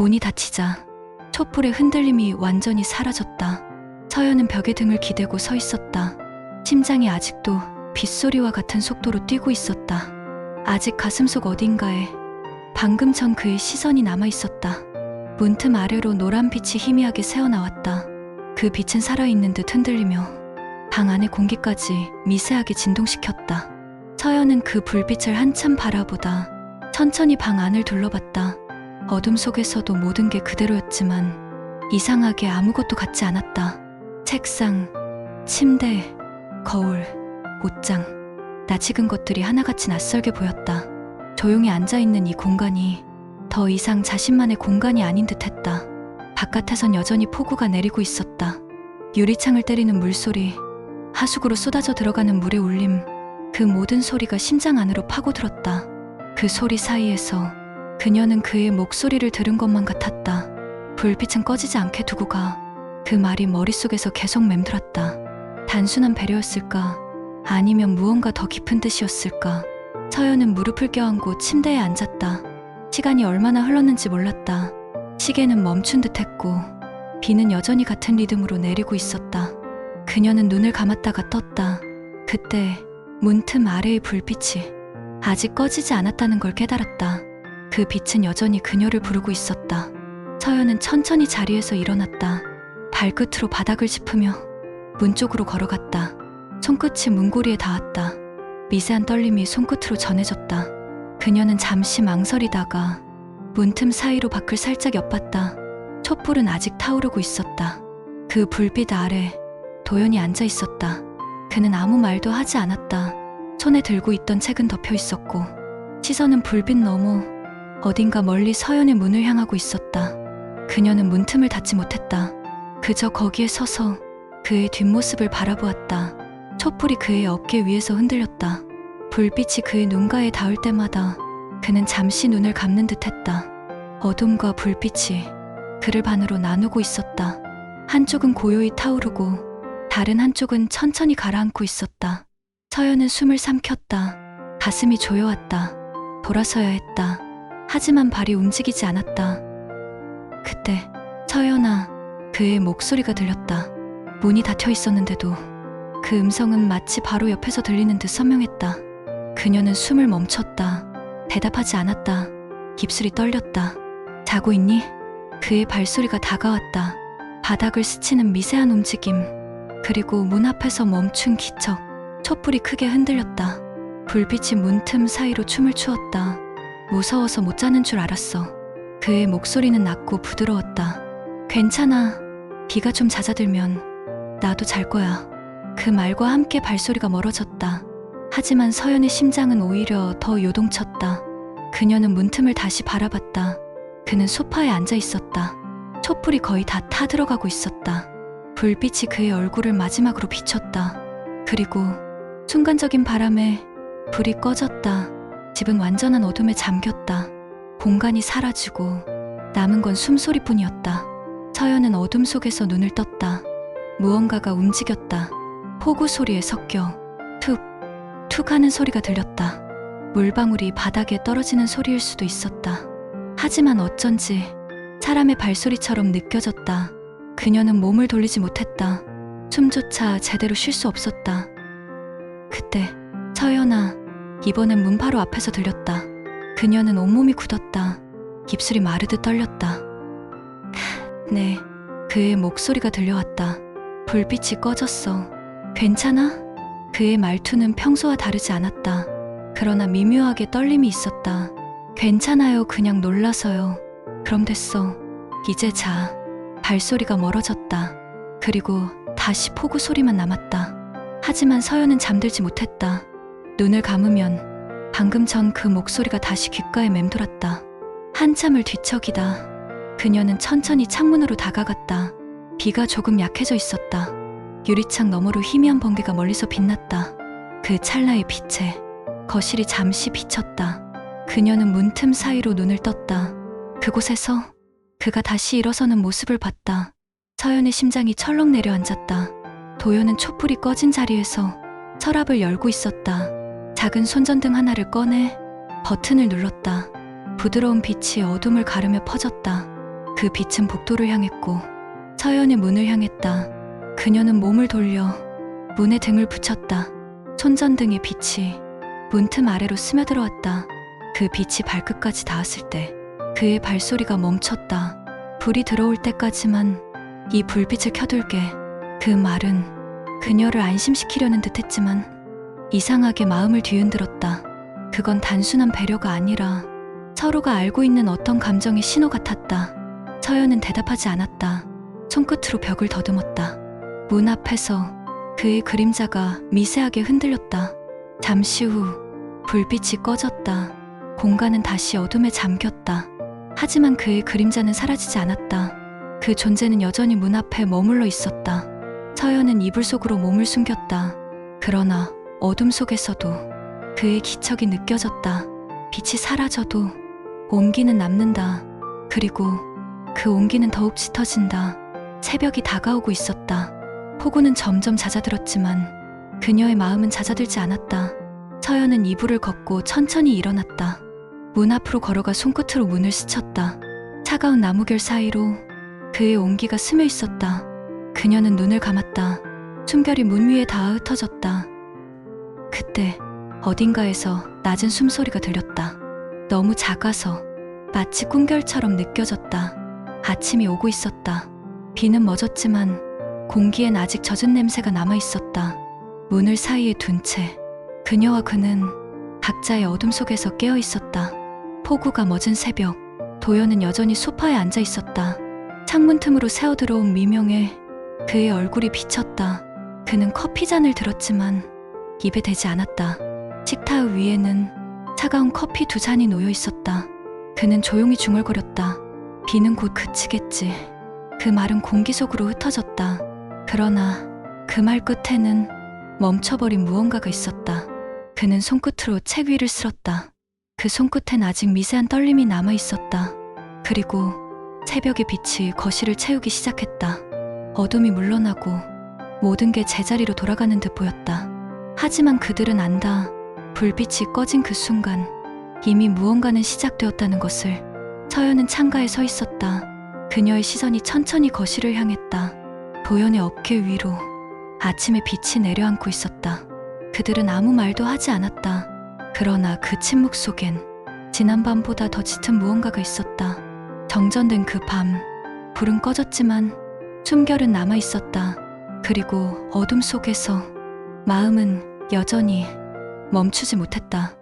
문이 닫히자 촛불의 흔들림이 완전히 사라졌다. 서연은 벽에 등을 기대고 서 있었다. 심장이 아직도 빗소리와 같은 속도로 뛰고 있었다. 아직 가슴속 어딘가에 방금 전 그의 시선이 남아 있었다. 문틈 아래로 노란 빛이 희미하게 새어나왔다. 그 빛은 살아있는 듯 흔들리며 방 안의 공기까지 미세하게 진동시켰다. 서연은 그 불빛을 한참 바라보다 천천히 방 안을 둘러봤다. 어둠 속에서도 모든 게 그대로였지만 이상하게 아무것도 같지 않았다. 책상, 침대, 거울, 옷장, 낯익은 것들이 하나같이 낯설게 보였다. 조용히 앉아있는 이 공간이 더 이상 자신만의 공간이 아닌 듯했다. 바깥에선 여전히 폭우가 내리고 있었다. 유리창을 때리는 물소리, 하수구로 쏟아져 들어가는 물의 울림, 그 모든 소리가 심장 안으로 파고들었다. 그 소리 사이에서 그녀는 그의 목소리를 들은 것만 같았다. 불빛은 꺼지지 않게 두고 가. 그 말이 머릿속에서 계속 맴돌았다. 단순한 배려였을까? 아니면 무언가 더 깊은 뜻이었을까? 서연은 무릎을 껴안고 침대에 앉았다. 시간이 얼마나 흘렀는지 몰랐다. 시계는 멈춘 듯했고 비는 여전히 같은 리듬으로 내리고 있었다. 그녀는 눈을 감았다가 떴다. 그때 문틈 아래의 불빛이 아직 꺼지지 않았다는 걸 깨달았다. 그 빛은 여전히 그녀를 부르고 있었다. 서연은 천천히 자리에서 일어났다. 발끝으로 바닥을 짚으며 문 쪽으로 걸어갔다. 손끝이 문고리에 닿았다. 미세한 떨림이 손끝으로 전해졌다. 그녀는 잠시 망설이다가 문틈 사이로 밖을 살짝 엿봤다. 촛불은 아직 타오르고 있었다. 그 불빛 아래 도연이 앉아 있었다. 그는 아무 말도 하지 않았다. 손에 들고 있던 책은 덮여 있었고 시선은 불빛 너머 어딘가 멀리 서연의 문을 향하고 있었다. 그녀는 문틈을 닫지 못했다. 그저 거기에 서서 그의 뒷모습을 바라보았다. 촛불이 그의 어깨 위에서 흔들렸다. 불빛이 그의 눈가에 닿을 때마다 그는 잠시 눈을 감는 듯했다. 어둠과 불빛이 그를 반으로 나누고 있었다. 한쪽은 고요히 타오르고 다른 한쪽은 천천히 가라앉고 있었다. 서연은 숨을 삼켰다. 가슴이 조여왔다. 돌아서야 했다. 하지만 발이 움직이지 않았다. 그때 서연아, 그의 목소리가 들렸다. 문이 닫혀 있었는데도 그 음성은 마치 바로 옆에서 들리는 듯 선명했다. 그녀는 숨을 멈췄다. 대답하지 않았다. 입술이 떨렸다. 자고 있니? 그의 발소리가 다가왔다. 바닥을 스치는 미세한 움직임, 그리고 문 앞에서 멈춘 기척. 촛불이 크게 흔들렸다. 불빛이 문틈 사이로 춤을 추었다. 무서워서 못 자는 줄 알았어. 그의 목소리는 낮고 부드러웠다. 괜찮아. 비가 좀 잦아들면 나도 잘 거야. 그 말과 함께 발소리가 멀어졌다. 하지만 서연의 심장은 오히려 더 요동쳤다. 그녀는 문틈을 다시 바라봤다. 그는 소파에 앉아 있었다. 촛불이 거의 다 타들어가고 있었다. 불빛이 그의 얼굴을 마지막으로 비췄다. 그리고 순간적인 바람에 불이 꺼졌다. 집은 완전한 어둠에 잠겼다. 공간이 사라지고 남은 건 숨소리뿐이었다. 서연은 어둠 속에서 눈을 떴다. 무언가가 움직였다. 폭우 소리에 섞여 툭, 툭 하는 소리가 들렸다. 물방울이 바닥에 떨어지는 소리일 수도 있었다. 하지만 어쩐지 사람의 발소리처럼 느껴졌다. 그녀는 몸을 돌리지 못했다. 숨조차 제대로 쉴 수 없었다. 그때 서연아, 이번엔 문 바로 앞에서 들렸다. 그녀는 온몸이 굳었다. 입술이 마르듯 떨렸다. 네, 그의 목소리가 들려왔다. 불빛이 꺼졌어. 괜찮아? 그의 말투는 평소와 다르지 않았다. 그러나 미묘하게 떨림이 있었다. 괜찮아요. 그냥 놀라서요. 그럼 됐어. 이제 자. 발소리가 멀어졌다. 그리고 다시 폭우 소리만 남았다. 하지만 서연은 잠들지 못했다. 눈을 감으면 방금 전 그 목소리가 다시 귓가에 맴돌았다. 한참을 뒤척이다 그녀는 천천히 창문으로 다가갔다. 비가 조금 약해져 있었다. 유리창 너머로 희미한 번개가 멀리서 빛났다. 그 찰나의 빛에 거실이 잠시 비쳤다. 그녀는 문틈 사이로 눈을 떴다. 그곳에서 그가 다시 일어서는 모습을 봤다. 서연의 심장이 철렁 내려앉았다. 도연은 촛불이 꺼진 자리에서 서랍을 열고 있었다. 작은 손전등 하나를 꺼내 버튼을 눌렀다. 부드러운 빛이 어둠을 가르며 퍼졌다. 그 빛은 복도를 향했고 서연의 문을 향했다. 그녀는 몸을 돌려 문에 등을 붙였다. 손전등의 빛이 문틈 아래로 스며들어왔다. 그 빛이 발끝까지 닿았을 때 그의 발소리가 멈췄다. 불이 들어올 때까지만 이 불빛을 켜둘게. 그 말은 그녀를 안심시키려는 듯 했지만 이상하게 마음을 뒤흔들었다. 그건 단순한 배려가 아니라 서로가 알고 있는 어떤 감정의 신호 같았다. 서연은 대답하지 않았다. 손끝으로 벽을 더듬었다. 문 앞에서 그의 그림자가 미세하게 흔들렸다. 잠시 후 불빛이 꺼졌다. 공간은 다시 어둠에 잠겼다. 하지만 그의 그림자는 사라지지 않았다. 그 존재는 여전히 문 앞에 머물러 있었다. 서연은 이불 속으로 몸을 숨겼다. 그러나 어둠 속에서도 그의 기척이 느껴졌다. 빛이 사라져도 온기는 남는다. 그리고 그 온기는 더욱 짙어진다. 새벽이 다가오고 있었다. 폭우는 점점 잦아들었지만 그녀의 마음은 잦아들지 않았다. 서연은 이불을 걷고 천천히 일어났다. 문 앞으로 걸어가 손끝으로 문을 스쳤다. 차가운 나무결 사이로 그의 온기가 스며 있었다. 그녀는 눈을 감았다. 숨결이 문 위에 닿아 흩어졌다. 그때 어딘가에서 낮은 숨소리가 들렸다. 너무 작아서 마치 꿈결처럼 느껴졌다. 아침이 오고 있었다. 비는 멎었지만 공기엔 아직 젖은 냄새가 남아 있었다. 문을 사이에 둔 채 그녀와 그는 각자의 어둠 속에서 깨어 있었다. 폭우가 멎은 새벽, 도연은 여전히 소파에 앉아 있었다. 창문 틈으로 새어들어온 미명에 그의 얼굴이 비쳤다. 그는 커피잔을 들었지만 입에 대지 않았다. 식탁 위에는 차가운 커피 2잔이 놓여 있었다. 그는 조용히 중얼거렸다. 비는 곧 그치겠지. 그 말은 공기 속으로 흩어졌다. 그러나 그 말 끝에는 멈춰버린 무언가가 있었다. 그는 손끝으로 책 위를 쓸었다. 그 손끝엔 아직 미세한 떨림이 남아 있었다. 그리고 새벽의 빛이 거실을 채우기 시작했다. 어둠이 물러나고 모든 게 제자리로 돌아가는 듯 보였다. 하지만 그들은 안다. 불빛이 꺼진 그 순간 이미 무언가는 시작되었다는 것을. 서연은 창가에 서 있었다. 그녀의 시선이 천천히 거실을 향했다. 도연의 어깨 위로 아침의 빛이 내려앉고 있었다. 그들은 아무 말도 하지 않았다. 그러나 그 침묵 속엔 지난밤보다 더 짙은 무언가가 있었다. 정전된 그 밤, 불은 꺼졌지만 숨결은 남아 있었다. 그리고 어둠 속에서 마음은 여전히 멈추지 못했다.